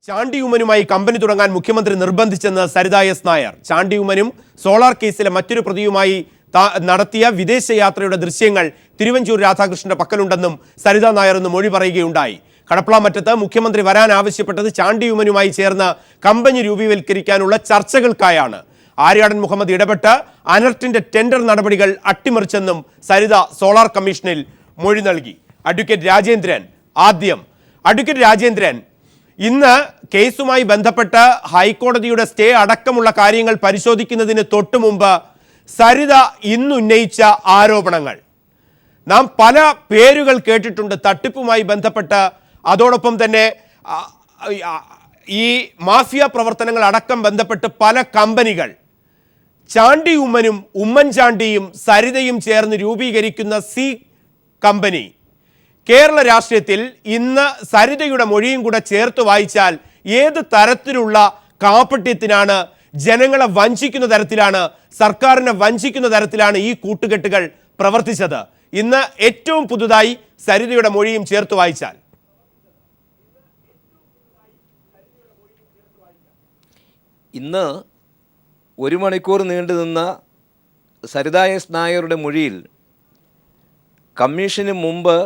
Chandy ഉമ്മനുമായി company തുടങ്ങാൻ മുഖ്യമന്ത്രി നിർബന്ധിച്ചെന്ന് Saritha S Nair. Chandy ഉമ്മനും solar കേസിലെ മറ്റൊരു പ്രതിയുമായി നടത്തിയ വിദേശയാത്രയുടെ ദൃശ്യങ്ങൾ തിരുവഞ്ചൂർ രാധാകൃഷ്ണന്റെ പക്കലുണ്ടെന്നും സരിത നായർ ഇന്ന് മൊഴി പറയുകയുണ്ടായി. കടപ്ലാമറ്റത്ത് മുഖ്യമന്ത്രി വരാൻ ആവശ്യപ്പെട്ടത് ചാണ്ടി ഉമ്മനുമായി ചേർന്ന് കമ്പനി രൂപീകരിക്കാനുള്ള ചർച്ചകൾക്കായാണ്. ആര്യാടൻ മുഹമ്മദ് ഇടപെട്ട് അനർട്ടിന്റെ ടെൻഡർ നടപടികൾ അട്ടിമറിച്ചെന്നും സരിത സോളാർ കമ്മീഷനിൽ മൊഴി നൽകി. അഡ്വക്കേറ്റ് രാജേന്ദ്രൻ, ഇന്ന് കേസുമായി ബന്ധപ്പെട്ട് ഹൈക്കോടതിയുടെ സ്റ്റേ അടക്കമുള്ള കാര്യങ്ങൾ പരിശോധിക്കുന്നതിന് തൊട്ടു മുമ്പ് സരിത ഇന്ന് ഉന്നയിച്ച ആരോപണങ്ങൾ നാം പല പേരുകൾ കേട്ടിട്ടുണ്ട്. തട്ടിപ്പുമായി ബന്ധപ്പെട്ട്, അതോടൊപ്പം തന്നെ ഈ മാഫിയ പ്രവർത്തനങ്ങൾ അടക്കം ബന്ധപ്പെട്ട് പല കമ്പനികൾ ചാണ്ടി ഉമ്മനും ഉമ്മൻചാണ്ടിയും സരിതയും ചേർന്ന് രൂപീകരിക്കുന്ന സി കമ്പനി കേരള രാഷ്ട്രീയത്തിൽ ഇന്ന് സരിതയുടെ മൊഴിയും കൂടെ ചേർത്ത് വായിച്ചാൽ ഏത് തരത്തിലുള്ള കാപട്യത്തിനാണ്, ജനങ്ങളെ വഞ്ചിക്കുന്ന തരത്തിലാണ്, സർക്കാരിനെ വഞ്ചിക്കുന്ന തരത്തിലാണ് ഈ കൂട്ടുകെട്ടുകൾ പ്രവർത്തിച്ചത്. ഇന്ന് ഏറ്റവും പുതുതായി സരിതയുടെ മൊഴിയും ചേർത്ത് വായിച്ചാൽ ഇന്ന് 1 മണിക്കൂർ നീണ്ടു നിന്ന സരിത എസ് നായരുടെ മൊഴിയിൽ കമ്മീഷന് മുമ്പ്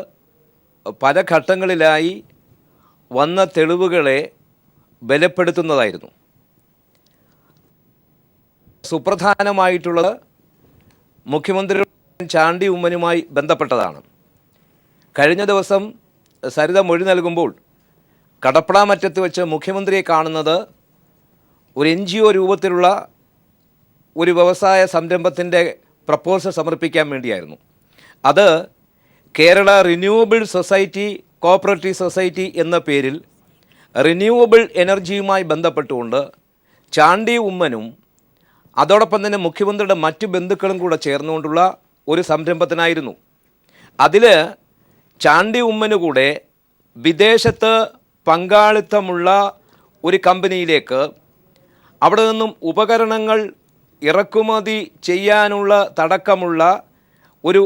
പല ഘട്ടങ്ങളിലായി വന്ന തെളിവുകളെ ബലപ്പെടുത്തുന്നതായിരുന്നു. സുപ്രധാനമായിട്ടുള്ളത് മുഖ്യമന്ത്രി ചാണ്ടി ഉമ്മനുമായി ബന്ധപ്പെട്ടതാണ്. കഴിഞ്ഞ ദിവസം സരിത മൊഴി നൽകുമ്പോൾ കടപ്ലാമറ്റത്ത് വെച്ച് മുഖ്യമന്ത്രിയെ കാണുന്നത് ഒരു NGO രൂപത്തിലുള്ള ഒരു വ്യവസായ സംരംഭത്തിൻ്റെ പ്രപ്പോസൽ സമർപ്പിക്കാൻ വേണ്ടിയായിരുന്നു. അത് Kerala renewable society cooperative society എന്ന പേരിൽ റിന്യൂവബിൾ എനർജിയുമായി ബന്ധപ്പെട്ടുകൊണ്ട് ചാണ്ടി ഉമ്മനും അതോടൊപ്പം തന്നെ മുഖ്യമന്ത്രിയുടെ മറ്റു ബന്ധുക്കളും കൂടെ ചേർന്നുകൊണ്ടുള്ള ഒരു സംരംഭത്തിനായിരുന്നു. അതിൽ ചാണ്ടി ഉമ്മന് കൂടെ വിദേശത്ത് പങ്കാളിത്തമുള്ള ഒരു കമ്പനിയിലേക്ക് അവിടെ നിന്നും ഉപകരണങ്ങൾ ഇറക്കുമതി ചെയ്യാനുള്ള തടക്കമുള്ള ഒരു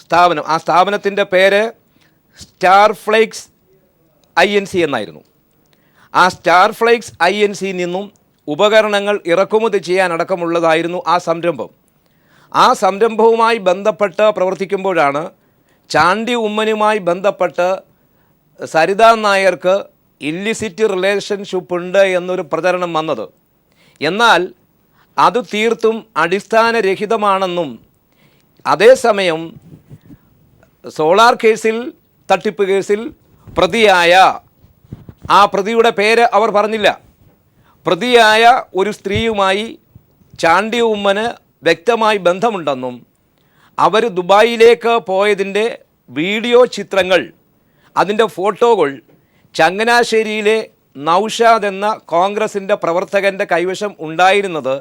സ്ഥാപനം, ആ സ്ഥാപനത്തിൻ്റെ പേര് സ്റ്റാർ ഫ്ലേക്സ് INC എന്നായിരുന്നു. ആ സ്റ്റാർ ഫ്ലേക്സ് INC നിന്നും ഉപകരണങ്ങൾ ഇറക്കുമതി ചെയ്യാനടക്കമുള്ളതായിരുന്നു ആ സംരംഭം. ആ സംരംഭവുമായി ബന്ധപ്പെട്ട് പ്രവർത്തിക്കുമ്പോഴാണ് ചാണ്ടി ഉമ്മനുമായി ബന്ധപ്പെട്ട് സരിത നായർക്ക് ഇല്ലിസിറ്റ് റിലേഷൻഷിപ്പ് ഉണ്ട് എന്നൊരു പ്രചരണം വന്നത്. എന്നാൽ അത് തീർത്തും അടിസ്ഥാനരഹിതമാണെന്നും അതേസമയം സോളാർ കേസിൽ, തട്ടിപ്പ് കേസിൽ പ്രതിയായ ആ പ്രതിയുടെ പേര് അവർ പറഞ്ഞില്ല. പ്രതിയായ ഒരു സ്ത്രീയുമായി ചാണ്ടി ഉമ്മന് വ്യക്തമായി ബന്ധമുണ്ടെന്നും അവർ ദുബായിലേക്ക് പോയതിൻ്റെ വീഡിയോ ചിത്രങ്ങൾ, അതിൻ്റെ ഫോട്ടോകൾ ചങ്ങനാശ്ശേരിയിലെ നൗഷാദ് എന്ന കോൺഗ്രസിൻ്റെ പ്രവർത്തകൻ്റെ കൈവശം ഉണ്ടായിരുന്നത്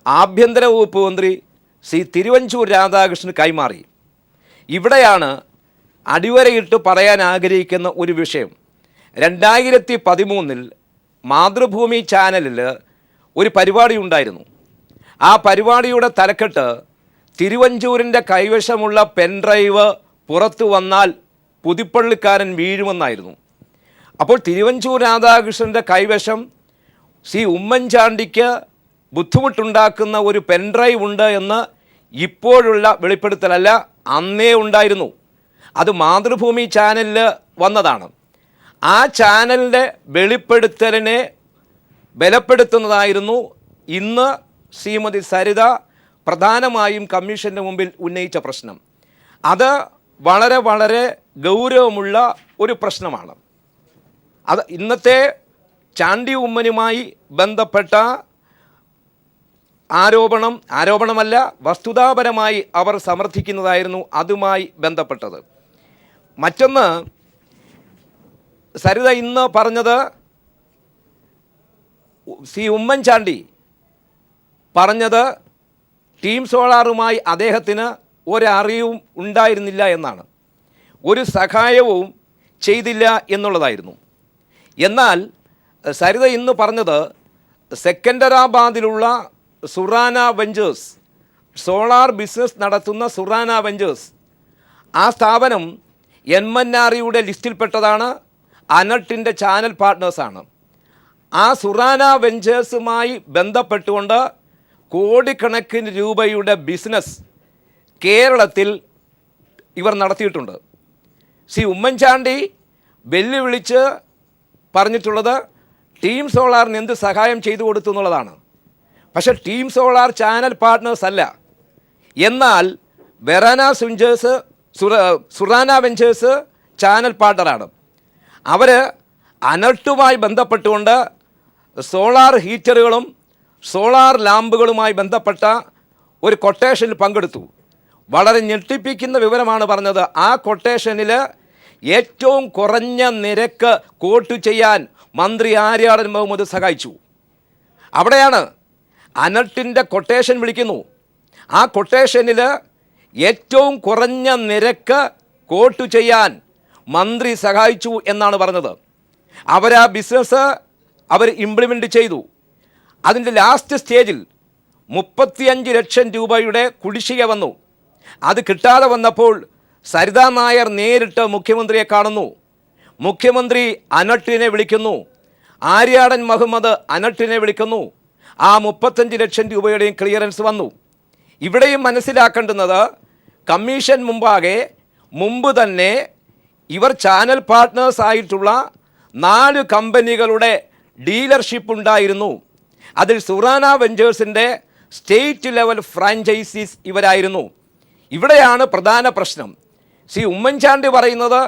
ആഭ്യന്തര വകുപ്പ് മന്ത്രി ശ്രീ തിരുവഞ്ചൂർ രാധാകൃഷ്ണന് കൈമാറി. ഇവിടെയാണ് അടിവരയിട്ട് പറയാൻ ആഗ്രഹിക്കുന്ന ഒരു വിഷയം. 2013 മാതൃഭൂമി ചാനലിൽ ഒരു പരിപാടി ഉണ്ടായിരുന്നു. ആ പരിപാടിയുടെ തലക്കെട്ട് തിരുവഞ്ചൂരിൻ്റെ കൈവശമുള്ള പെൻഡ്രൈവ് പുറത്തു വന്നാൽ പുതുപ്പള്ളിക്കാരൻ വീഴുമെന്നായിരുന്നു. അപ്പോൾ തിരുവഞ്ചൂർ രാധാകൃഷ്ണൻ്റെ കൈവശം ശ്രീ ഉമ്മൻചാണ്ടിക്ക് ബുദ്ധിമുട്ടുണ്ടാക്കുന്ന ഒരു പെൻഡ്രൈവ് ഉണ്ട് എന്ന് ഇപ്പോഴുള്ള വെളിപ്പെടുത്തലല്ല, അന്നേ ഉണ്ടായിരുന്നു. അത് മാതൃഭൂമി ചാനലിൽ വന്നതാണ്. ആ ചാനലിൻ്റെ വെളിപ്പെടുത്തലിനെ ബലപ്പെടുത്തുന്നതായിരുന്നു ഇന്ന് ശ്രീമതി സരിത പ്രധാനമായും കമ്മീഷൻ്റെ മുമ്പിൽ ഉന്നയിച്ച പ്രശ്നം. അത് വളരെ വളരെ ഗൗരവമുള്ള ഒരു പ്രശ്നമാണ്. അത് ചാണ്ടി ഉമ്മനുമായി ബന്ധപ്പെട്ട ആരോപണമല്ല, വസ്തുതാപരമായി അവർ സമർത്ഥിക്കുന്നതായിരുന്നു അതുമായി ബന്ധപ്പെട്ടത്. മറ്റൊന്ന്, സരിത ഇന്ന് പറഞ്ഞത് ശ്രീ ഉമ്മൻചാണ്ടി പറഞ്ഞത് ടീം സോളാറുമായി അദ്ദേഹത്തിന് ഒരറിവും ഉണ്ടായിരുന്നില്ല എന്നാണ്, ഒരു സഹായവും ചെയ്തില്ല എന്നുള്ളതായിരുന്നു. എന്നാൽ സരിത ഇന്ന് പറഞ്ഞത് സെക്കൻഡരാബാദിലുള്ള സുറാന വെഞ്ചേഴ്സ്, സോളാർ ബിസിനസ് നടത്തുന്ന സുറാന വെഞ്ചേഴ്സ്, ആ സ്ഥാപനം MNREയുടെ ലിസ്റ്റിൽപ്പെട്ടതാണ്, അനർട്ടിൻ്റെ ചാനൽ പാർട്ട്നേഴ്സാണ്. ആ സുറാന വെഞ്ചേഴ്സുമായി ബന്ധപ്പെട്ടുകൊണ്ട് കോടിക്കണക്കിന് രൂപയുടെ ബിസിനസ് കേരളത്തിൽ ഇവർ നടത്തിയിട്ടുണ്ട്. ഉമ്മൻചാണ്ടി വെല്ലുവിളിച്ച് പറഞ്ഞിട്ടുള്ളത് ടീം സോളാറിന് എന്ത് സഹായം ചെയ്തു കൊടുത്തു എന്നുള്ളതാണ്. പക്ഷേ ടീം സോളാർ ചാനൽ പാർട്ട്നേഴ്സ് അല്ല. എന്നാൽ സുറാന വെഞ്ചേഴ്സ് ചാനൽ പാർട്ട്ണറാണ്. അവർ അനർട്ടുമായി ബന്ധപ്പെട്ടുകൊണ്ട് സോളാർ ഹീറ്ററുകളും സോളാർ ലാമ്പുകളുമായി ബന്ധപ്പെട്ട ഒരു കൊട്ടേഷനിൽ പങ്കെടുത്തു. വളരെ ഞെട്ടിപ്പിക്കുന്ന വിവരമാണ് പറഞ്ഞത്. ആ കൊട്ടേഷനിൽ ഏറ്റവും കുറഞ്ഞ നിരക്ക് കോട്ട് ചെയ്യാൻ മന്ത്രി ആര്യാടൻ മുഹമ്മദ് സഹായിച്ചു. അവിടെയാണ് അനർട്ടിൻ്റെ കൊട്ടേഷൻ വിളിക്കുന്നു. ആ കൊട്ടേഷനിൽ ഏറ്റവും കുറഞ്ഞ നിരക്ക് കോട്ട് ചെയ്യാൻ മന്ത്രി സഹായിച്ചു എന്നാണ് പറഞ്ഞത്. അവർ ആ ബിസിനസ് ഇംപ്ലിമെൻ്റ് ചെയ്തു. അതിൻ്റെ ലാസ്റ്റ് സ്റ്റേജിൽ 35 ലക്ഷം രൂപയുടെ കുടിശ്ശിക വന്നു. അത് കിട്ടാതെ വന്നപ്പോൾ സരിതാ നായർ നേരിട്ട് മുഖ്യമന്ത്രിയെ കാണുന്നു. മുഖ്യമന്ത്രി അനർട്ടിനെ വിളിക്കുന്നു. ആര്യാടൻ മുഹമ്മദ് അനർട്ടിനെ വിളിക്കുന്നു. ആ 35 ലക്ഷം രൂപയുടെയും ക്ലിയറൻസ് വന്നു. ഇവിടെയും മനസ്സിലാക്കേണ്ടുന്നത് കമ്മീഷൻ മുമ്പ് തന്നെ ഇവർ ചാനൽ പാർട്ട്നേഴ്സ് ആയിട്ടുള്ള 4 കമ്പനികളുടെ ഡീലർഷിപ്പ് ഉണ്ടായിരുന്നു. അതിൽ സുറാന വെഞ്ചേഴ്സിൻ്റെ സ്റ്റേറ്റ് ലെവൽ ഫ്രാഞ്ചൈസീസ് ഇവരായിരുന്നു. ഇവിടെയാണ് പ്രധാന പ്രശ്നം. ഉമ്മൻചാണ്ടി പറയുന്നത്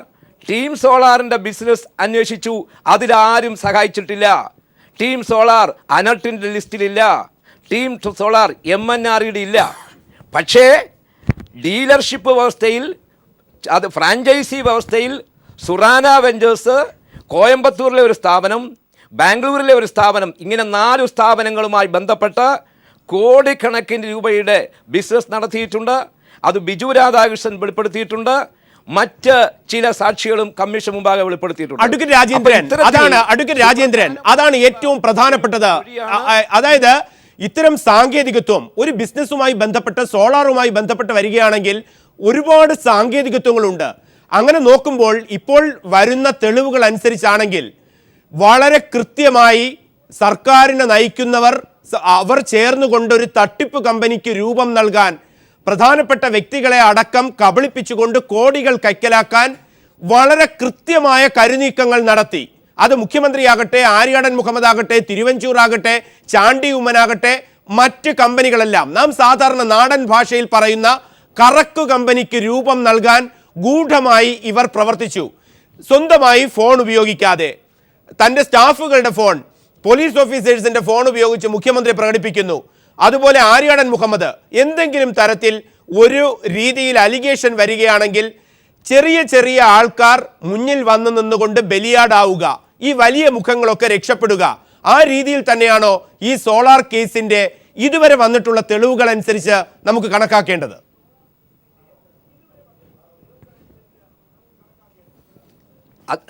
ടീം സോളാറിൻ്റെ ബിസിനസ് അന്വേഷിച്ചു, അതിലാരും സഹായിച്ചിട്ടില്ല. ടീം സോളാർ അനർട്ടിൻ്റെ ലിസ്റ്റിലില്ല, ടീം സോളാർ MNREയുടെ ഇല്ല. പക്ഷേ ഡീലർഷിപ്പ് വ്യവസ്ഥയിൽ, അത് ഫ്രാഞ്ചൈസി വ്യവസ്ഥയിൽ സുറാന വെഞ്ചേഴ്സ് കോയമ്പത്തൂരിലെ ഒരു സ്ഥാപനം, ബാംഗ്ലൂരിലെ ഒരു സ്ഥാപനം, ഇങ്ങനെ 4 സ്ഥാപനങ്ങളുമായി ബന്ധപ്പെട്ട് കോടിക്കണക്കിന് രൂപയുടെ ബിസിനസ് നടത്തിയിട്ടുണ്ട്. അത് ബിജു രാധാകൃഷ്ണൻ വെളിപ്പെടുത്തിയിട്ടുണ്ട്. മറ്റ് ചില സാക്ഷികളും കമ്മീഷൻ മുമ്പാകെ വെളിപ്പെടുത്തിയിട്ടുണ്ട്. അഡ്വക്കേറ്റ് രാജേന്ദ്രൻ, അതാണ് ഏറ്റവും പ്രധാനപ്പെട്ടത്. അതായത് ഇത്തരം സാങ്കേതികത്വം ഒരു ബിസിനസ്സുമായി ബന്ധപ്പെട്ട്, സോളാറുമായി ബന്ധപ്പെട്ട് വരികയാണെങ്കിൽ ഒരുപാട് സാങ്കേതികത്വങ്ങളുണ്ട്. അങ്ങനെ നോക്കുമ്പോൾ ഇപ്പോൾ വരുന്ന തെളിവുകൾ അനുസരിച്ചാണെങ്കിൽ വളരെ കൃത്യമായി സർക്കാരിനെ നയിക്കുന്നവർ അവർ ചേർന്നുകൊണ്ടൊരു തട്ടിപ്പ് കമ്പനിക്ക് രൂപം നൽകാൻ, പ്രധാനപ്പെട്ട വ്യക്തികളെ അടക്കം കബളിപ്പിച്ചുകൊണ്ട് കോടികൾ കൈക്കലാക്കാൻ വളരെ കൃത്യമായ കരുനീക്കങ്ങൾ നടത്തി. അത് മുഖ്യമന്ത്രിയാകട്ടെ, ആര്യാടൻ മുഹമ്മദ് ആകട്ടെ, തിരുവഞ്ചൂർ ആകട്ടെ, ചാണ്ടി ഉമ്മനാകട്ടെ, മറ്റ് കമ്പനികളെല്ലാം നാം സാധാരണ നാടൻ ഭാഷയിൽ പറയുന്ന കറക്കു കമ്പനിക്ക് രൂപം നൽകാൻ ഗൂഢമായി ഇവർ പ്രവർത്തിച്ചു. സ്വന്തമായി ഫോൺ ഉപയോഗിക്കാതെ തൻ്റെ സ്റ്റാഫുകളുടെ ഫോൺ, പോലീസ് ഓഫീസേഴ്സിന്റെ ഫോൺ ഉപയോഗിച്ച് മുഖ്യമന്ത്രി പ്രകടിപ്പിക്കുന്നു. അതുപോലെ ആര്യാടൻ മുഹമ്മദ് എന്തെങ്കിലും തരത്തിൽ ഒരു രീതിയിൽ അലിഗേഷൻ വരികയാണെങ്കിൽ ചെറിയ ചെറിയ ആൾക്കാർ മുന്നിൽ വന്നു നിന്നുകൊണ്ട് ബലിയാടാവുക, ഈ വലിയ മുഖങ്ങളൊക്കെ രക്ഷപ്പെടുക. ആ രീതിയിൽ തന്നെയാണോ ഈ സോളാർ കേസിന്റെ ഇതുവരെ വന്നിട്ടുള്ള തെളിവുകൾ അനുസരിച്ച് നമുക്ക് കണക്കാക്കേണ്ടത്?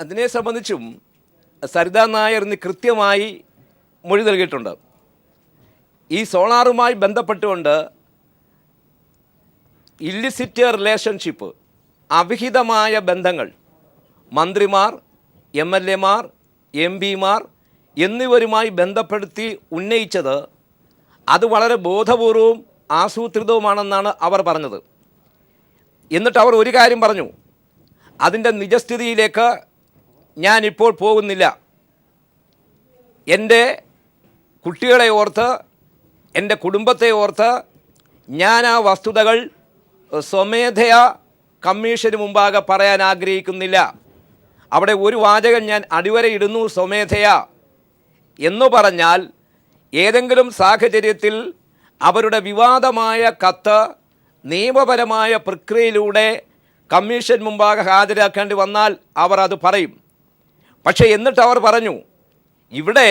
അതിനെ സംബന്ധിച്ചും സരിതാ നായർ ഇന്ന് കൃത്യമായി മൊഴി നൽകിയിട്ടുണ്ട്. ഈ സോളാറുമായി ബന്ധപ്പെട്ടുകൊണ്ട് ഇല്ലിസിറ്റ് റിലേഷൻഷിപ്പ്, അവിഹിതമായ ബന്ധങ്ങൾ മന്ത്രിമാർ, MLA മാർ, MP മാർ എന്നിവരുമായി ബന്ധപ്പെടുത്തി ഉന്നയിച്ചത് അത് വളരെ ബോധപൂർവവും ആസൂത്രിതവുമാണെന്നാണ് അവർ പറഞ്ഞത്. എന്നിട്ട് അവർ ഒരു കാര്യം പറഞ്ഞു, അതിൻ്റെ നിജസ്ഥിതിയിലേക്ക് ഞാനിപ്പോൾ പോകുന്നില്ല. എൻ്റെ കുട്ടികളെ ഓർത്ത്, എൻ്റെ കുടുംബത്തെ ഓർത്ത് ഞാൻ ആ വസ്തുതകൾ സ്വമേധയാ കമ്മീഷന് മുമ്പാകെ പറയാൻ ആഗ്രഹിക്കുന്നില്ല. അവിടെ ഒരു വാചകം ഞാൻ അടിവരയിടുന്നു, സ്വമേധയാ എന്ന് പറഞ്ഞാൽ ഏതെങ്കിലും സാഹചര്യത്തിൽ അവരുടെ വിവാദമായ കത്ത് നിയമപരമായ പ്രക്രിയയിലൂടെ കമ്മീഷൻ മുമ്പാകെ ഹാജരാക്കേണ്ടി വന്നാൽ അവർ അത് പറയും. പക്ഷേ എന്നിട്ട് അവർ പറഞ്ഞു, ഇവിടെ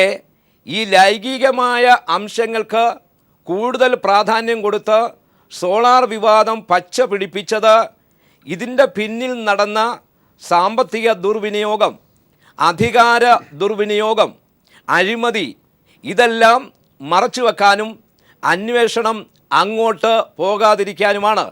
ഈ ലൈംഗികമായ അംശങ്ങൾക്ക് കൂടുതൽ പ്രാധാന്യം കൊടുത്ത് സോളാർ വിവാദം പച്ച പിടിപ്പിച്ചത് ഇതിൻ്റെ പിന്നിൽ നടന്ന സാമ്പത്തിക ദുർവിനിയോഗം, അധികാര ദുർവിനിയോഗം, അഴിമതി, ഇതെല്ലാം മറച്ചുവെക്കാനും അന്വേഷണം അങ്ങോട്ട് പോകാതിരിക്കാനുമാണ്.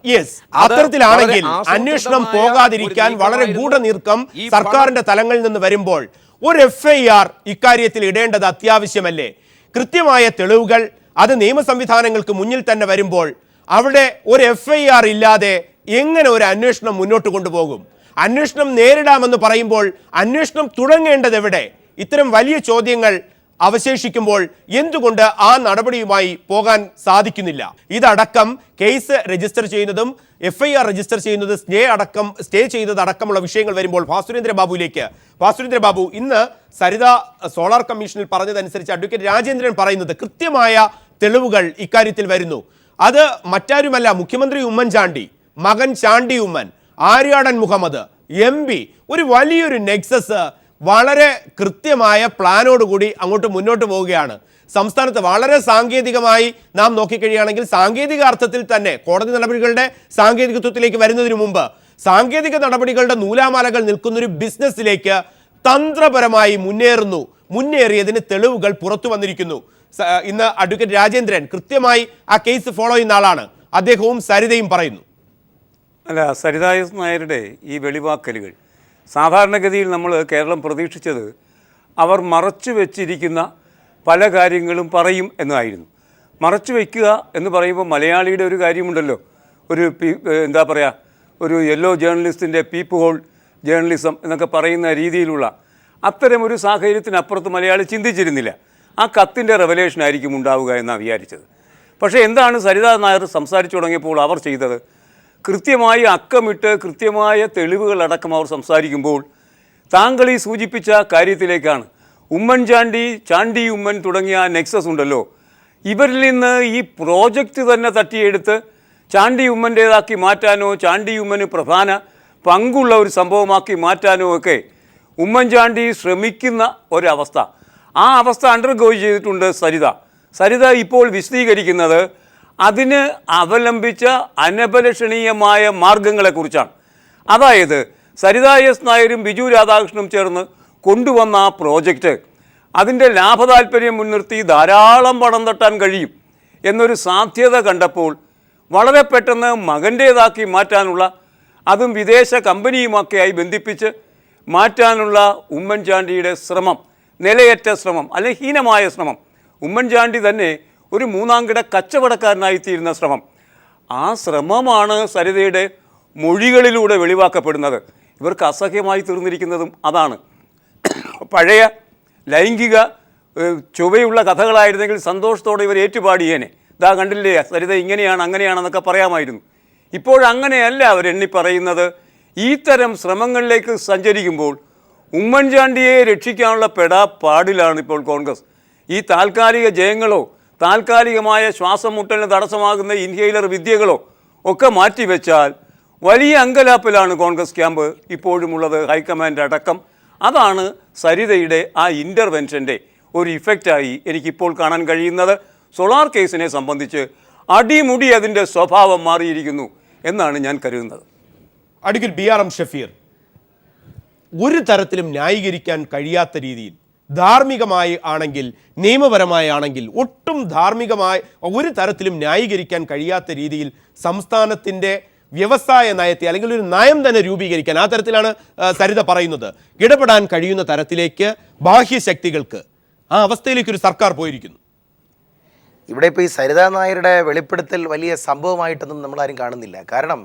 അത്തരത്തിലാണെങ്കിൽ അന്വേഷണം പോകാതിരിക്കാൻ വളരെ ഗൂഢനീക്കം സർക്കാരിന്റെ തലങ്ങളിൽ നിന്ന് വരുമ്പോൾ ഒരു FIR ഇക്കാര്യത്തിൽ ഇടേണ്ടത് അത്യാവശ്യമല്ലേ? കൃത്യമായ തെളിവുകൾ അത് നിയമ സംവിധാനങ്ങൾക്ക് മുന്നിൽ തന്നെ വരുമ്പോൾ അവിടെ ഒരു FIR ഇല്ലാതെ എങ്ങനെ ഒരു അന്വേഷണം മുന്നോട്ട് കൊണ്ടുപോകും? അന്വേഷണം നേരിടാമെന്ന് പറയുമ്പോൾ അന്വേഷണം തുടങ്ങേണ്ടത് എവിടെ? ഇത്തരം വലിയ ചോദ്യങ്ങൾ അവശേഷിക്കുമ്പോൾ എന്തുകൊണ്ട് ആ നടപടിയുമായി പോകാൻ സാധിക്കുന്നില്ല? ഇതടക്കം കേസ് രജിസ്റ്റർ ചെയ്യുന്നതും FIR രജിസ്റ്റർ ചെയ്യുന്നത് സ്റ്റേ ചെയ്തതടക്കമുള്ള വിഷയങ്ങൾ വരുമ്പോൾ ഭാസുരേന്ദ്ര ബാബു, ഇന്ന് സരിത സോളാർ കമ്മീഷനിൽ പറഞ്ഞതനുസരിച്ച് അഡ്വക്കേറ്റ് രാജേന്ദ്രൻ പറയുന്നത് കൃത്യമായ തെളിവുകൾ ഇക്കാര്യത്തിൽ വരുന്നു. അത് മറ്റാരുമല്ല, മുഖ്യമന്ത്രി ഉമ്മൻചാണ്ടി, മകൻ ചാണ്ടി ഉമ്മൻ, ആര്യാടൻ മുഹമ്മദ് MP, ഒരു വലിയൊരു നെക്സസ് വളരെ കൃത്യമായ പ്ലാനോടുകൂടി അങ്ങോട്ട് മുന്നോട്ട് പോവുകയാണ്. സംസ്ഥാനത്ത് വളരെ സാങ്കേതികമായി നാം നോക്കിക്കഴിയുകയാണെങ്കിൽ സാങ്കേതിക അർത്ഥത്തിൽ തന്നെ കോടതി നടപടികളുടെ സാങ്കേതികത്വത്തിലേക്ക് വരുന്നതിന് മുമ്പ് സാങ്കേതിക നടപടികളുടെ നൂലാമാലകൾ നിൽക്കുന്നൊരു ബിസിനസ്സിലേക്ക് തന്ത്രപരമായി മുന്നേറിയതിന് തെളിവുകൾ പുറത്തു വന്നിരിക്കുന്നു. ഇന്ന് അഡ്വക്കേറ്റ് രാജേന്ദ്രൻ കൃത്യമായി ആ കേസ് ഫോളോ ചെയ്യുന്ന ആളാണ്. അദ്ദേഹവും സരിതയും പറയുന്നു. അല്ല, സരിത എസ് നായരുടെ ഈ വെളിവാക്കലുകൾ സാധാരണഗതിയിൽ നമ്മൾ കേരളം പ്രതീക്ഷിച്ചത് അവർ മറച്ചു വെച്ചിരിക്കുന്ന പല കാര്യങ്ങളും പറയും എന്നായിരുന്നു. മറച്ചു വയ്ക്കുക എന്ന് പറയുമ്പോൾ മലയാളിയുടെ ഒരു കാര്യമുണ്ടല്ലോ, എന്താ പറയുക, ഒരു യെല്ലോ ജേർണലിസ്റ്റിൻ്റെ പീപ്പ് ഹോൾ ജേർണലിസം എന്നൊക്കെ പറയുന്ന രീതിയിലുള്ള അത്തരമൊരു സാഹചര്യത്തിനപ്പുറത്ത് മലയാളി ചിന്തിച്ചിരുന്നില്ല. ആ കത്തിൻ്റെ റെവലേഷൻ ആയിരിക്കും ഉണ്ടാവുക എന്നാണ് വിചാരിച്ചത്. പക്ഷേ എന്താണ് സരിത നായർ സംസാരിച്ചു തുടങ്ങിയപ്പോൾ അവർ ചെയ്തത്? കൃത്യമായി അക്കമിട്ട് കൃത്യമായ തെളിവുകളടക്കം അവർ സംസാരിക്കുമ്പോൾ താങ്കൾ ഈ സൂചിപ്പിച്ച കാര്യത്തിലേക്കാണ്. ചാണ്ടി ഉമ്മൻ തുടങ്ങിയ നെക്സസ് ഉണ്ടല്ലോ, ഇവരിൽ നിന്ന് ഈ പ്രോജക്റ്റ് തന്നെ തട്ടിയെടുത്ത് ചാണ്ടി ഉമ്മൻ്റേതാക്കി മാറ്റാനോ ചാണ്ടി ഉമ്മന് പ്രധാന പങ്കുള്ള ഒരു സംഭവമാക്കി മാറ്റാനോ ഒക്കെ ഉമ്മൻചാണ്ടി ശ്രമിക്കുന്ന ഒരവസ്ഥ. ആ അവസ്ഥ അണ്ടർഗോ ചെയ്തിട്ടുണ്ട് സരിത ഇപ്പോൾ വിശദീകരിക്കുന്നത് അതിന് അവലംബിച്ച അനപലഷണീയമായ മാർഗങ്ങളെക്കുറിച്ചാണ്. അതായത് സരിത എസ് നായരും ബിജു രാധാകൃഷ്ണനും ചേർന്ന് കൊണ്ടുവന്ന ആ പ്രോജക്റ്റ് അതിൻ്റെ ലാഭതാൽപര്യം മുൻനിർത്തി ധാരാളം പണം തട്ടാൻ കഴിയും എന്നൊരു സാധ്യത കണ്ടപ്പോൾ വളരെ പെട്ടെന്ന് മകൻ്റേതാക്കി മാറ്റാനുള്ള, അതും വിദേശ കമ്പനിയുമൊക്കെയായി ബന്ധിപ്പിച്ച് മാറ്റാനുള്ള ഉമ്മൻചാണ്ടിയുടെ ശ്രമം, നിലയറ്റ ശ്രമം, അല്ലെങ്കിൽ ഹീനമായ ശ്രമം, ഉമ്മൻചാണ്ടി തന്നെ ഒരു മൂന്നാംകിട കച്ചവടക്കാരനായിത്തീരുന്ന ശ്രമം, ആ ശ്രമമാണ് സരിതയുടെ മൊഴികളിലൂടെ വെളിവാക്കപ്പെടുന്നത്. ഇവർക്ക് അസഹ്യമായി തീർന്നിരിക്കുന്നതും അതാണ്. പഴയ ലൈംഗിക ചുവയുള്ള കഥകളായിരുന്നെങ്കിൽ സന്തോഷത്തോടെ ഇവർ ഏറ്റുപാടിയേനെ. ഇതാ കണ്ടില്ലേ സരിത ഇങ്ങനെയാണ് അങ്ങനെയാണെന്നൊക്കെ പറയാമായിരുന്നു. ഇപ്പോഴങ്ങനെയല്ല അവരെണ്ണി പറയുന്നത്. ഈ തരം ശ്രമങ്ങളിലേക്ക് സഞ്ചരിക്കുമ്പോൾ ഉമ്മൻചാണ്ടിയെ രക്ഷിക്കാനുള്ള പാടിലാണ് ഇപ്പോൾ കോൺഗ്രസ്. ഈ താൽക്കാലിക ജയങ്ങളോ താൽക്കാലികമായ ശ്വാസം മുട്ടലിന് തടസ്സമാകുന്ന ഇൻഹേലർ വിദ്യകളോ ഒക്കെ മാറ്റിവെച്ചാൽ വലിയ അങ്കലാപ്പിലാണ് കോൺഗ്രസ് ക്യാമ്പ് ഇപ്പോഴുമുള്ളത്, ഹൈക്കമാൻഡ് അടക്കം. അതാണ് സരിതയുടെ ആ ഇൻ്റർവെൻഷൻ്റെ ഒരു ഇഫക്റ്റായി എനിക്കിപ്പോൾ കാണാൻ കഴിയുന്നത്. സോളാർ കേസിനെ സംബന്ധിച്ച് അടിമുടി അതിൻ്റെ സ്വഭാവം മാറിയിരിക്കുന്നു എന്നാണ് ഞാൻ കരുതുന്നത്. അഡ്വക്കേറ്റ് BRM ഷഫീർ, ഒരു തരത്തിലും ന്യായീകരിക്കാൻ കഴിയാത്ത രീതിയിൽ, ധാർമ്മികമായി ആണെങ്കിൽ നിയമപരമായി ആണെങ്കിൽ ഒട്ടും ധാർമ്മികമായി ഒരു തരത്തിലും ന്യായീകരിക്കാൻ കഴിയാത്ത രീതിയിൽ സംസ്ഥാനത്തിൻ്റെ വ്യവസായ നയത്തെ അല്ലെങ്കിൽ ഒരു നയം തന്നെ രൂപീകരിക്കാൻ, ആ തരത്തിലാണ് സരിത പറയുന്നത്, ഇടപെടാൻ കഴിയുന്ന തരത്തിലേക്ക് ബാഹ്യശക്തികൾക്ക് ആ അവസ്ഥയിലേക്ക് ഒരു സർക്കാർ പോയിരിക്കുന്നു. ഇവിടെ ഇപ്പോൾ ഈ സരിത നായരുടെ വെളിപ്പെടുത്തൽ വലിയ സംഭവമായിട്ടൊന്നും നമ്മളാരും കാണുന്നില്ല. കാരണം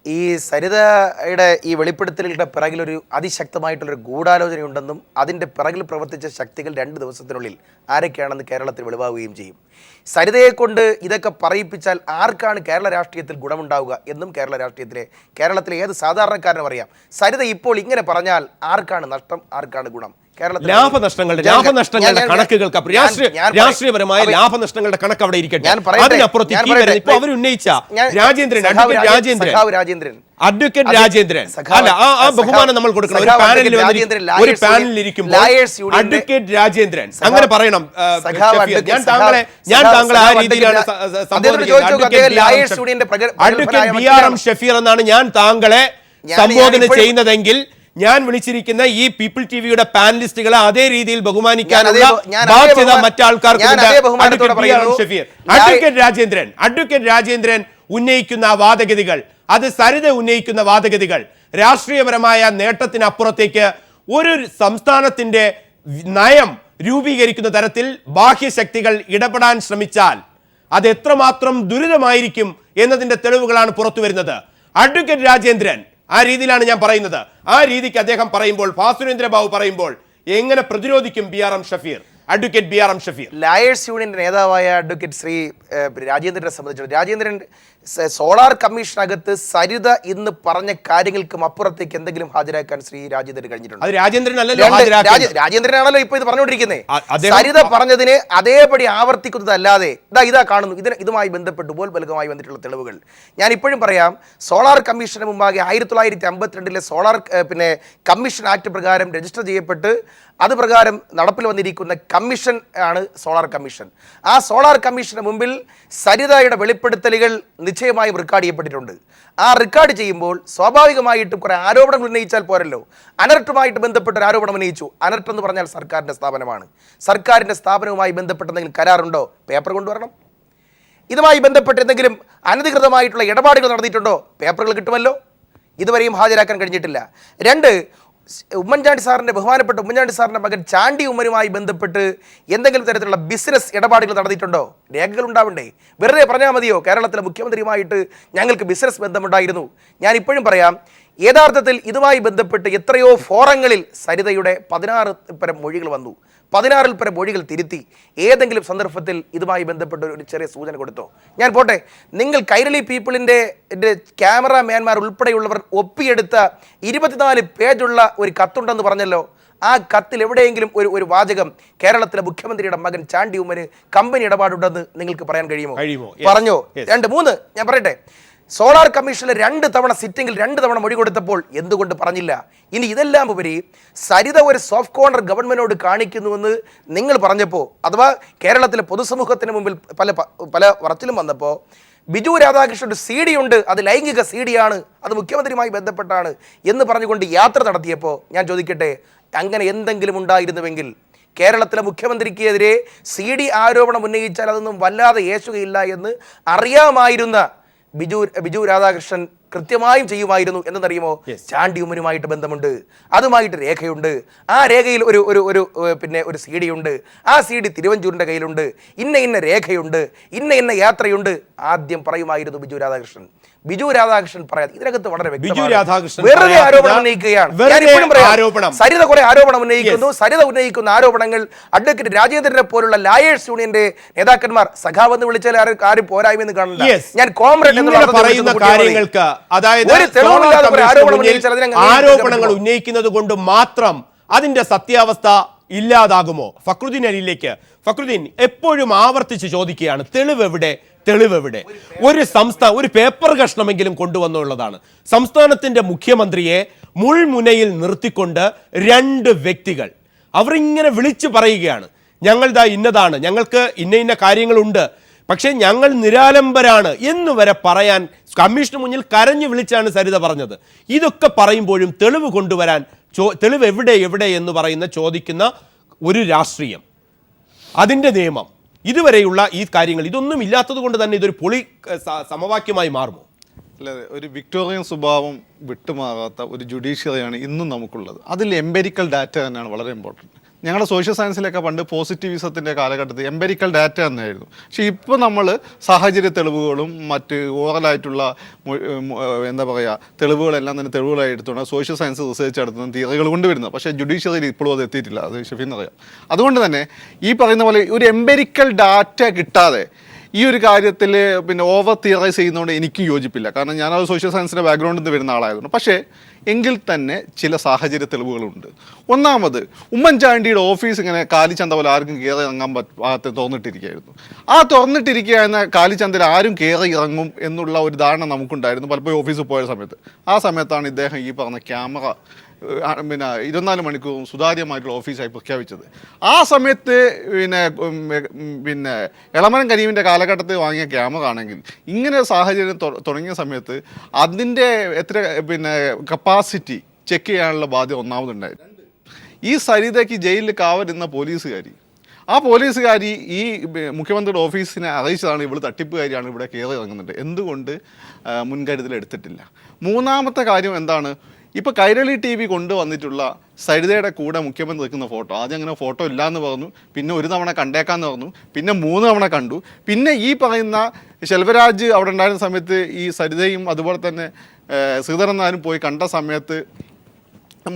ഈ സരിതയുടെ ഈ വെളിപ്പെടുത്തലുകളുടെ പിറകിലൊരു അതിശക്തമായിട്ടുള്ളൊരു ഗൂഢാലോചനയുണ്ടെന്നും അതിൻ്റെ പിറകിൽ പ്രവർത്തിച്ച ശക്തികൾ 2 ദിവസത്തിനുള്ളിൽ ആരൊക്കെയാണെന്ന് കേരളത്തിൽ വെളിവാകുകയും ചെയ്യും. സരിതയെ കൊണ്ട് ഇതൊക്കെ പറയിപ്പിച്ചാൽ ആർക്കാണ് കേരള രാഷ്ട്രീയത്തിൽ ഗുണമുണ്ടാവുക എന്നും കേരളത്തിലെ ഏത് സാധാരണക്കാരനും അറിയാം. സരിത ഇപ്പോൾ ഇങ്ങനെ പറഞ്ഞാൽ ആർക്കാണ് നഷ്ടം, ആർക്കാണ് ഗുണം? ലാഭനഷ്ടങ്ങളുടെ കണക്കുകൾക്ക് രാഷ്ട്രീയപരമായ ലാഭനഷ്ടങ്ങളുടെ കണക്ക് അവിടെ ഇരിക്കട്ടെ. അതിനപ്പുറത്ത് അവരുന്നയിച്ച അഡ്വക്കേറ്റ് രാജേന്ദ്രൻ അല്ല, ആ ബഹുമാനം നമ്മൾ കൊടുക്കണം. ഒരു പാനലിൽ ഇരിക്കുമ്പോൾ അഡ്വക്കേറ്റ് രാജേന്ദ്രൻ അങ്ങനെ പറയണം. ഞാൻ താങ്കളെ ആ രീതിയിലാണ് അഡ്വക്കേറ്റ് BRM ഷഫീർ എന്നാണ് ഞാൻ താങ്കളെ സംബോധന ചെയ്യുന്നതെങ്കിൽ ഞാൻ വിളിച്ചിരിക്കുന്ന ഈ പീപ്പിൾ ടിവിയുടെ പാനലിസ്റ്റുകളെ അതേ രീതിയിൽ ബഹുമാനിക്കാനുള്ള ബാധ്യത മറ്റാൾക്കാർക്ക്. അഡ്വക്കേറ്റ് രാജേന്ദ്രൻ ഉന്നയിക്കുന്ന വാദഗതികൾ, അത് സരിത ഉന്നയിക്കുന്ന വാദഗതികൾ രാഷ്ട്രീയപരമായ നേട്ടത്തിനപ്പുറത്തേക്ക് ഒരു സംസ്ഥാനത്തിന്റെ നയം രൂപീകരിക്കുന്ന തരത്തിൽ ബാഹ്യശക്തികൾ ഇടപെടാൻ ശ്രമിച്ചാൽ അത് എത്രമാത്രം ദുരിതമായിരിക്കും എന്നതിന്റെ തെളിവുകളാണ് പുറത്തു വരുന്നത്. അഡ്വക്കേറ്റ് രാജേന്ദ്രൻ ആ രീതിയിലാണ് ഞാൻ പറയുന്നത്. ആ രീതിക്ക് അദ്ദേഹം പറയുമ്പോൾ, ഭാസുരേന്ദ്ര ബാബു പറയുമ്പോൾ എങ്ങനെ പ്രതിരോധിക്കും BRM Shafeer, advocate BRM Shafeer? Lawyers യൂണിയന്റെ നേതാവായ അഡ്വക്കേറ്റ് ശ്രീ രാജേന്ദ്രനെ സംബന്ധിച്ചിടത്തോളം, രാജേന്ദ്രൻ സോളാർ കമ്മീഷനകത്ത് സരിത ഇന്ന് പറഞ്ഞ കാര്യങ്ങൾക്കും അപ്പുറത്തേക്ക് എന്തെങ്കിലും ഹാജരാക്കാൻ ശ്രീ രാജേന്ദ്രൻ കഴിഞ്ഞിട്ടുണ്ട്? അത് രാജേന്ദ്രൻ അല്ലല്ലോ, രാജേന്ദ്രനാണല്ലോ ഇപ്പൊ ഇത് പറഞ്ഞുകൊണ്ടിരിക്കുന്നത്. സരിത പറഞ്ഞതിനെ അതേപടി ആവർത്തിക്കുന്നതല്ലാതെ ഇതാ കാണുന്നു. ഇതുമായി ബന്ധപ്പെട്ട് ഉപോത്ബലകമായി വന്നിട്ടുള്ള തെളിവുകൾ ഞാൻ ഇപ്പോഴും പറയാം. സോളാർ കമ്മീഷന് മുമ്പാകെ 1952 സോളാർ കമ്മീഷൻ ആക്ട് പ്രകാരം രജിസ്റ്റർ ചെയ്യപ്പെട്ട് അത് പ്രകാരം നടപ്പിൽ വന്നിരിക്കുന്ന കമ്മീഷൻ ആണ് സോളാർ കമ്മീഷൻ. ആ സോളാർ കമ്മീഷന് മുമ്പിൽ സരിതയുടെ വെളിപ്പെടുത്തലുകൾ നിശ്ചയമായും റെക്കോർഡ് ചെയ്യപ്പെട്ടിട്ടുണ്ട്. ആ റെക്കോർഡ് ചെയ്യുമ്പോൾ സ്വാഭാവികമായിട്ടും കുറെ ആരോപണങ്ങൾ ഉന്നയിച്ചാൽ പോരല്ലോ. അനർട്ടുമായിട്ട് ബന്ധപ്പെട്ട ഒരു ആരോപണം ഉന്നയിച്ചു. അനർട്ട് എന്ന് പറഞ്ഞാൽ സർക്കാരിൻ്റെ സ്ഥാപനമാണ്. സർക്കാരിൻ്റെ സ്ഥാപനവുമായി ബന്ധപ്പെട്ട എന്തെങ്കിലും കരാറുണ്ടോ? പേപ്പർ കൊണ്ടുവരണം. ഇതുമായി ബന്ധപ്പെട്ട് എന്തെങ്കിലും അനധികൃതമായിട്ടുള്ള ഇടപാടുകൾ നടത്തിയിട്ടുണ്ടോ? പേപ്പറുകൾ കിട്ടുമല്ലോ. ഇതുവരെയും ഹാജരാക്കാൻ കഴിഞ്ഞിട്ടില്ല. 2, ബഹുമാനപ്പെട്ട ഉമ്മൻചാണ്ടി സാറിൻ്റെ മകൻ ചാണ്ടി ഉമ്മനുമായി ബന്ധപ്പെട്ട് എന്തെങ്കിലും തരത്തിലുള്ള ബിസിനസ് ഇടപാടുകൾ നടത്തിയിട്ടുണ്ടോ? രേഖകൾ ഉണ്ടാവണ്ടേ? വെറുതെ പറഞ്ഞാൽ മതിയോ കേരളത്തിലെ മുഖ്യമന്ത്രിയുമായിട്ട് ഞങ്ങൾക്ക് ബിസിനസ് ബന്ധമുണ്ടായിരുന്നു? ഞാൻ ഇപ്പോഴും പറയാം, യഥാർത്ഥത്തിൽ ഇതുമായി ബന്ധപ്പെട്ട് എത്രയോ ഫോറങ്ങളിൽ സരിതയുടെ 16 പരം മൊഴികൾ വന്നു. 16 പരം മൊഴികൾ തിരുത്തി. ഏതെങ്കിലും സന്ദർഭത്തിൽ ഇതുമായി ബന്ധപ്പെട്ട് ഒരു ചെറിയ സൂചന കൊടുത്തോ? ഞാൻ പോട്ടെ, നിങ്ങൾ കൈരളി പീപ്പിളിൻ്റെ ക്യാമറാമാൻമാർ ഉൾപ്പെടെയുള്ളവർ ഒപ്പിയെടുത്ത 24 പേജുള്ള ഒരു കത്തുണ്ടെന്ന് പറഞ്ഞല്ലോ. ആ കത്തിൽ എവിടെയെങ്കിലും ഒരു വാചകം കേരളത്തിലെ മുഖ്യമന്ത്രിയുടെ മകൻ ചാണ്ടി ഉമ്മന് കമ്പനി ഇടപാടുണ്ടെന്ന് നിങ്ങൾക്ക് പറയാൻ കഴിയുമോ? പറഞ്ഞോ? 2, 3 ഞാൻ പറയട്ടെ. സോളാർ കമ്മീഷനിൽ 2 തവണ സിറ്റിംഗിൽ 2 തവണ മൊഴി കൊടുത്തപ്പോൾ എന്തുകൊണ്ട് പറഞ്ഞില്ല? ഇനി ഇതെല്ലാം ഉപരി സരിത ഒരു സോഫ്റ്റ് കോർണർ ഗവൺമെന്റിനോട് കാണിക്കുന്നുവെന്ന് നിങ്ങൾ പറഞ്ഞപ്പോൾ, അഥവാ കേരളത്തിലെ പൊതുസമൂഹത്തിന് മുമ്പിൽ പല പറച്ചിലും വന്നപ്പോൾ, ബിജു രാധാകൃഷ്ണൻ ഒരു CD ഉണ്ട്, അത് ലൈംഗിക CD ആണ്, അത് മുഖ്യമന്ത്രിയുമായി ബന്ധപ്പെട്ടാണ് എന്ന് പറഞ്ഞുകൊണ്ട് യാത്ര നടത്തിയപ്പോൾ ഞാൻ ചോദിക്കട്ടെ, അങ്ങനെ എന്തെങ്കിലും ഉണ്ടായിരുന്നുവെങ്കിൽ കേരളത്തിലെ മുഖ്യമന്ത്രിക്കെതിരെ CD ആരോപണം ഉന്നയിച്ചാൽ അതൊന്നും വല്ലാതെ യേശുകയില്ല എന്ന് അറിയാമായിരുന്ന ബിജു രാധാകൃഷ്ണൻ കൃത്യമായും ചെയ്യുമായിരുന്നു. എന്നറിയുമോ? ചാണ്ടി ഉമ്മനുമായിട്ട് ബന്ധമുണ്ട്, അതുമായിട്ട് രേഖയുണ്ട്. ആ രേഖയിൽ ഒരു CD ഉണ്ട്. ആ CD തിരുവഞ്ചൂരിൻ്റെ കയ്യിലുണ്ട്. ഇന്ന രേഖയുണ്ട്, ഇന്ന യാത്രയുണ്ട്. ആദ്യം പറയുമായിരുന്നു ബിജു രാധാകൃഷ്ണൻ. ബിജു രാധാകൃഷ്ണൻ പറയാതെ ഇതിനകത്ത് വളരെ വെറുതെ ആരോപണം ഉന്നയിക്കുകയാണ്. സരിത കുറെ ആരോപണം ഉന്നയിക്കുന്നു. സരിത ഉന്നയിക്കുന്ന ആരോപണങ്ങൾ അഡ്വക്കേറ്റ് രാജേന്ദ്രനെ പോലുള്ള ലായേഴ്സ് യൂണിയന്റെ നേതാക്കന്മാർ സഖാവെന്ന് വിളിച്ചാൽ ആരും പോരായ്മയെന്ന് കാണില്ല. ഞാൻ കോമ്രേഡ് പറയുന്ന കാര്യങ്ങൾക്ക്, അതായത് ആരോപണങ്ങൾ ഉന്നയിക്കുന്നത് കൊണ്ട് മാത്രം അതിന്റെ സത്യാവസ്ഥ ഇല്ലാതാകുമോ? ഫക്രുദ്ദീൻ അലിയിലേക്ക്. ഫക്രുദ്ദീൻ എപ്പോഴും ആവർത്തിച്ച് ചോദിക്കുകയാണ്, തെളിവെവിടെ? ഒരു പേപ്പർ കഷ്ണമെങ്കിലും കൊണ്ടുവന്നുള്ളതാണ്. സംസ്ഥാനത്തിന്റെ മുഖ്യമന്ത്രിയെ മുൾമുനയിൽ നിർത്തിക്കൊണ്ട് 2 വ്യക്തികൾ അവരിങ്ങനെ വിളിച്ചു പറയുകയാണ്, ഞങ്ങൾ ഇന്നതാണ്, ഞങ്ങൾക്ക് ഇന്ന കാര്യങ്ങളുണ്ട്, പക്ഷേ ഞങ്ങൾ നിരാലംബരാണ് എന്ന് വരെ പറയാൻ കമ്മീഷന് മുന്നിൽ കരഞ്ഞു വിളിച്ചാണ് സരിത പറഞ്ഞത്. ഇതൊക്കെ പറയുമ്പോഴും തെളിവ് കൊണ്ടുവരാൻ, തെളിവ് എവിടെ എന്ന് പറയുന്ന ചോദിക്കുന്ന ഒരു രാഷ്ട്രീയം, അതിൻ്റെ നിയമം, ഇതുവരെയുള്ള ഈ കാര്യങ്ങൾ, ഇതൊന്നും ഇല്ലാത്തത് കൊണ്ട് തന്നെ ഇതൊരു പൊളി സമവാക്യമായി മാറുമോ? അല്ല, ഒരു വിക്ടോറിയൻ സ്വഭാവം വിട്ടുമാറാത്ത ഒരു ജുഡീഷ്യറിയാണ് ഇന്നും നമുക്കുള്ളത്. അതിൽ എംപെരിക്കൽ ഡാറ്റ തന്നെയാണ് വളരെ ഇമ്പോർട്ടൻറ്റ്. ഞങ്ങളുടെ സോഷ്യൽ സയൻസിലൊക്കെ പണ്ട് പോസിറ്റിവിസത്തിൻ്റെ കാലഘട്ടത്തിൽ എംപെരിക്കൽ ഡാറ്റ തന്നെയായിരുന്നു. പക്ഷേ ഇപ്പോൾ നമ്മൾ സാഹചര്യ തെളിവുകളും മറ്റ് ഓറലായിട്ടുള്ള തെളിവുകളെല്ലാം തന്നെ തെളിവുകളായി എടുത്തുകൊണ്ട് സോഷ്യൽ സയൻസ് റിസർച്ച് നടത്തുന്ന തിയറികൾ കൊണ്ടുവരുന്നത്. പക്ഷേ ജുഡീഷ്യറിയിൽ ഇപ്പോഴും അത് എത്തിയിട്ടില്ല. അത് ഷെഫീനറിയാം. അതുകൊണ്ട് തന്നെ ഈ പറയുന്ന പോലെ ഒരു എംപെരിക്കൽ ഡാറ്റ കിട്ടാതെ ഈ ഒരു കാര്യത്തിൽ ഓവർ തിയറൈസ് ചെയ്യുന്നതുകൊണ്ട് എനിക്കും യോജിപ്പില്ല. കാരണം ഞാനത് സോഷ്യൽ സയൻസിൻ്റെ ബാക്ക്ഗ്രൗണ്ടിൽ നിന്ന് വരുന്ന ആളായതുകൊണ്ട്. പക്ഷേ എങ്കിൽ തന്നെ ചില സാഹചര്യ തെളിവുകളുണ്ട്. ഒന്നാമത്, ഉമ്മൻചാണ്ടിയുടെ ഓഫീസ് ഇങ്ങനെ കാലിച്ചന്ത പോലെ ആർക്കും കയറി ഇറങ്ങാൻ ഭാഗത്ത് തുറന്നിട്ടിരിക്കുകയായിരുന്നു. ആ തുറന്നിട്ടിരിക്കുക എന്ന കാലിച്ചന്തയിൽ ആരും കയറി ഇറങ്ങും എന്നുള്ള ഒരു ധാരണ നമുക്കുണ്ടായിരുന്നു പലപ്പോഴും ഓഫീസിൽ പോയ സമയത്ത്. ആ സമയത്താണ് ഇദ്ദേഹം ഈ പറഞ്ഞ ക്യാമറ 24 മണിക്കൂറും സുതാര്യമായിട്ടുള്ള ഓഫീസായി പ്രഖ്യാപിച്ചത്. ആ സമയത്ത് എളമരം കരീമിൻ്റെ കാലഘട്ടത്തിൽ വാങ്ങിയ ക്യാമറ ആണെങ്കിൽ ഇങ്ങനെ സാഹചര്യം തുടങ്ങിയ സമയത്ത് അതിൻ്റെ കപ്പാസിറ്റി ചെക്ക് ചെയ്യാനുള്ള ബാധ്യത ഒന്നാമതുണ്ടായിരുന്നു. ഈ സരിതയ്ക്ക് ജയിലിൽ കാവലിരുന്ന പോലീസുകാരി, ആ പോലീസുകാരി ഈ മുഖ്യമന്ത്രിയുടെ ഓഫീസിനെ അറിയിച്ചതാണ് ഇവൾ തട്ടിപ്പുകാരിയാണ്, ഇവിടെ കയറി ഇറങ്ങുന്നുണ്ട്. എന്തുകൊണ്ട് മുൻകരുതൽ എടുത്തിട്ടില്ല? മൂന്നാമത്തെ കാര്യം എന്താണ്? ഇപ്പോൾ കൈരളി TV കൊണ്ടുവന്നിട്ടുള്ള സരിതയുടെ കൂടെ മുഖ്യമന്ത്രി നിൽക്കുന്ന ഫോട്ടോ, ആദ്യം അങ്ങനെ ഫോട്ടോ ഇല്ലയെന്ന് പറഞ്ഞു, പിന്നെ ഒരു തവണ കണ്ടേക്കാമെന്ന് പറഞ്ഞു, പിന്നെ 3 തവണ കണ്ടു, പിന്നെ ഈ പറയുന്ന ശെൽവരാജ് അവിടെ ഉണ്ടായിരുന്ന സമയത്ത് ഈ സരിതയും അതുപോലെ തന്നെ ശ്രീധരൻ നായരും പോയി കണ്ട സമയത്ത്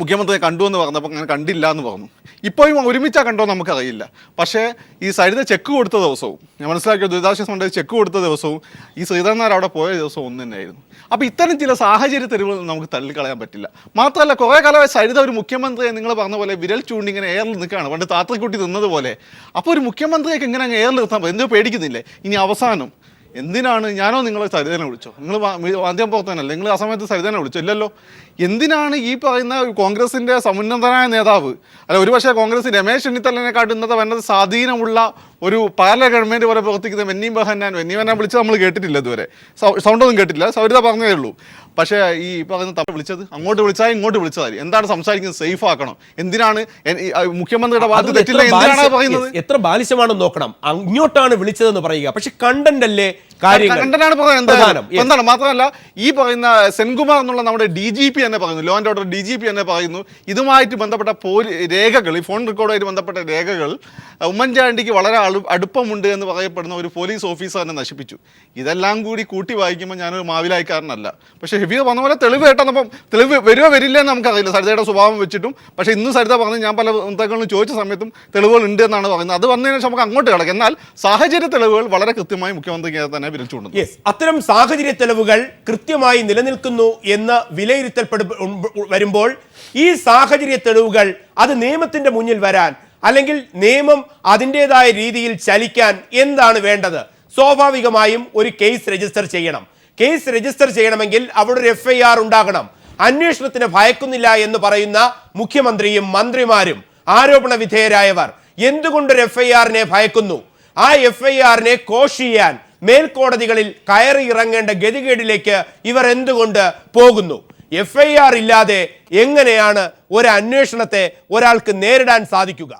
മുഖ്യമന്ത്രിയെ കണ്ടു എന്ന് പറഞ്ഞപ്പോൾ അങ്ങനെ കണ്ടില്ല എന്ന് പറഞ്ഞു. ഇപ്പോഴും ഒരുമിച്ചാണ് കണ്ടോ നമുക്കറിയില്ല. പക്ഷേ ഈ സരിത ചെക്ക് കൊടുത്ത ദിവസവും, ഞാൻ മനസ്സിലാക്കിയ ദുരിതാശ്വാസ ഫണ്ട് ചെക്ക് കൊടുത്ത ദിവസവും ഈ ശ്രീധരൻ നായർ അവിടെ പോയ ദിവസവും ഒന്ന് തന്നെയായിരുന്നു. അപ്പോൾ ഇത്തരം ചില സാഹചര്യ തെരുവുകൾ നമുക്ക് തള്ളിക്കളയാൻ പറ്റില്ല. മാത്രമല്ല, കുറേ കാലമായി സരിത ഒരു മുഖ്യമന്ത്രിയെ നിങ്ങൾ പറഞ്ഞ പോലെ വിരൽ ചൂണ്ടി ഇങ്ങനെ എയറിൽ നിൽക്കുകയാണ്, പണ്ട് താത്രക്കുട്ടി നിന്നതുപോലെ. അപ്പോൾ ഒരു മുഖ്യമന്ത്രിയൊക്കെ ഇങ്ങനെ അങ്ങ് എയറിൽ നിർത്താൻ പറ്റും, എന്തോ പേടിക്കുന്നില്ലേ? ഇനി അവസാനം എന്തിനാണ് ഞാനോ നിങ്ങൾ സരിതനെ വിളിച്ചോ? നിങ്ങൾ ആദ്യം പുറത്തേനല്ലേ, നിങ്ങൾ ആ സമയത്ത് സരിതനെ വിളിച്ചോ? ഇല്ലല്ലോ. എന്തിനാണ് ഈ പറയുന്ന കോൺഗ്രസിൻ്റെ സമുന്നതനായ നേതാവ്, അല്ല ഒരുപക്ഷെ കോൺഗ്രസ് രമേശ് ചെന്നിത്തലനെക്കാട്ടും ഇന്നത്തെ വന്നത് സ്വാധീനമുള്ള ഒരു പാർലർ ഗവൺമെൻറ് പോലെ പ്രവർത്തിക്കുന്ന വെന്നീം ബെഹന്നാൻ വിളിച്ച് നമ്മൾ കേട്ടിട്ടില്ല ഇതുവരെ, സൗണ്ടൊന്നും കേട്ടിട്ടില്ല, സരിത പറഞ്ഞതേ ഉള്ളൂ. പക്ഷേ ഈ പറയുന്ന തപ്പ വിളിച്ചത് അങ്ങോട്ട് വിളിച്ചാൽ ഇങ്ങോട്ട് വിളിച്ചതായി എന്താണ് സംസാരിക്കുന്നത്? സേഫ് ആക്കണം. എന്തിനാണ് മുഖ്യമന്ത്രിയുടെ വാദം തെറ്റില്ല എന്തിനാണ് പറയുന്നത്? എത്ര ബാലിശമാണെന്ന് നോക്കണം. ഇങ്ങോട്ടാണ് വിളിച്ചതെന്ന് പറയുക, പക്ഷെ കണ്ടന്റ് അല്ലേ കണ്ടന്റാണ് പറയുന്നത്. എന്താണ് മാത്രമല്ല, ഈ പറയുന്ന സെൻകുമാർ എന്നുള്ള നമ്മുടെ DGP തന്നെ പറയുന്നു, ലോ ആൻഡ് ഓർഡർ DGP തന്നെ പറയുന്നു, ഇതുമായിട്ട് ബന്ധപ്പെട്ട രേഖകൾ, ഈ ഫോൺ റെക്കോർഡുമായിട്ട് ബന്ധപ്പെട്ട രേഖകൾ ഉമ്മൻചാണ്ടിക്ക് വളരെ അടുപ്പമുണ്ട് എന്ന് പറയപ്പെടുന്ന ഒരു പോലീസ് ഓഫീസർ തന്നെ നശിപ്പിച്ചു. ഇതെല്ലാം കൂടി കൂട്ടി വായിക്കുമ്പോൾ ഞാനൊരു മാവിലായിക്കാരനല്ല. പക്ഷേ ഹെബിയ പറഞ്ഞ പോലെ തെളിവ് കേട്ടപ്പം തെളിവ് വരുമോ വരില്ല എന്ന് നമുക്കറിയില്ല സരിതയുടെ സ്വഭാവം വെച്ചിട്ടും. പക്ഷേ ഇന്നും സരിത പറഞ്ഞു, ഞാൻ പല വൃത്തങ്ങളിലും ചോദിച്ച സമയത്തും തെളിവുകൾ ഉണ്ട് എന്നാണ് പറയുന്നത്. അത് വന്നതിന് ശേഷം നമുക്ക് അങ്ങോട്ട് കിടക്കാം. എന്നാൽ സാഹചര്യ തെളിവുകൾ വളരെ കൃത്യമായി മുഖ്യമന്ത്രിക്ക് തന്നെ വിരൽ. അത്തരം സാഹചര്യ തെളിവുകൾ കൃത്യമായി നിലനിൽക്കുന്നു എന്ന് വിലയിരുത്തൽ വരുമ്പോൾ ഈ സാഹചര്യ തെളിവുകൾ അത് നിയമത്തിന്റെ മുന്നിൽ വരാൻ, അല്ലെങ്കിൽ നിയമം അതിൻ്റെതായ രീതിയിൽ ചലിക്കാൻ എന്താണ് വേണ്ടത്? സ്വാഭാവികമായും ഒരു കേസ് രജിസ്റ്റർ ചെയ്യണം. കേസ് രജിസ്റ്റർ ചെയ്യണമെങ്കിൽ അവിടെ ഒരു FIR ഉണ്ടാകണം. അന്വേഷണത്തിന് ഭയക്കുന്നില്ല എന്ന് പറയുന്ന മുഖ്യമന്ത്രിയും മന്ത്രിമാരും ആരോപണ വിധേയരായവർ എന്തുകൊണ്ടൊരു FIR-നെ ഭയക്കുന്നു? ആ FIR-നെ കോഷ് ചെയ്യാൻ മേൽക്കോടതികളിൽ കയറി ഇറങ്ങേണ്ട ഗതികേടിലേക്ക് ഇവർ എന്തുകൊണ്ട് പോകുന്നു? FIR ഇല്ലാതെ എങ്ങനെയാണ് ഒരു അന്വേഷണത്തെ ഒരാൾക്ക് നേരിടാൻ സാധിക്കുക?